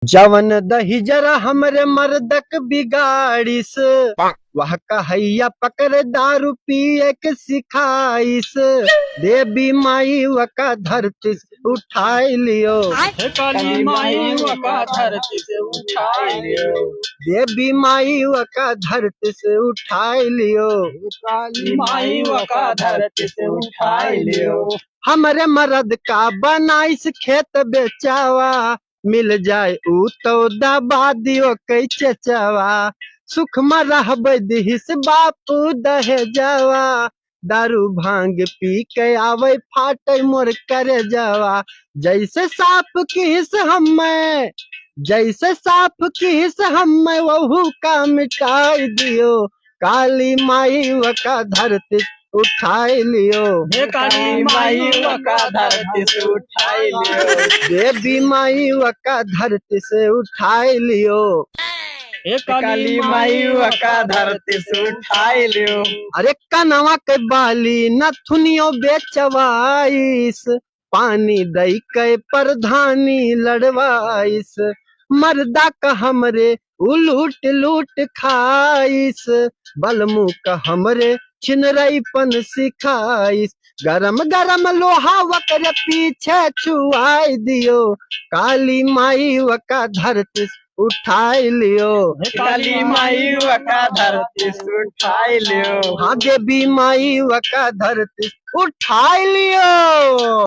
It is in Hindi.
जवन दही जरा हमरे मर्दक बिगाड़िस, वह कहैया पकड़ दारू पिए के सिखाइस। देवी माई वका धरती से उठाई लियो, काली माई वका धरती से उठाई लियो, देवी माई वका धरती से उठाई लियो, काली माई वका धरती से उठाई लियो। हमरे मर्द का बनाइस खेत बेचावा, मिल जाए ऊ तो दबा दियो कई चचावा। सुख में रहबै दिहिस बापू दहेजवा, दारू भांग पी के आवे फाटे मोर करे जावा। जैसे साफ किस हमें, जैसे साफ किस हमें वहू का मिटाई दियो, काली माई वका धरती उठाई लियो, काली माई वका धरती से उठाई लियो, देवी माई वका धरती से उठाई लियो, काली माई वका धरती से उठाई लियो। अरे कनवा के बाली नथुनियो बेचवाइस, पानी दई के प्रधानी लड़वाइस। मर्दा का हमरे उलूट लूट खाइस, बलमू का हमरे छिनरईपन सिखाइस। गरम गरम लोहा वकर पीछे छुआई दियो, काली माई वका धरती उठाई लियो, काली माई वका धरती से उठाई लियो, हाँ देवी माई वका धरती उठाई लियो।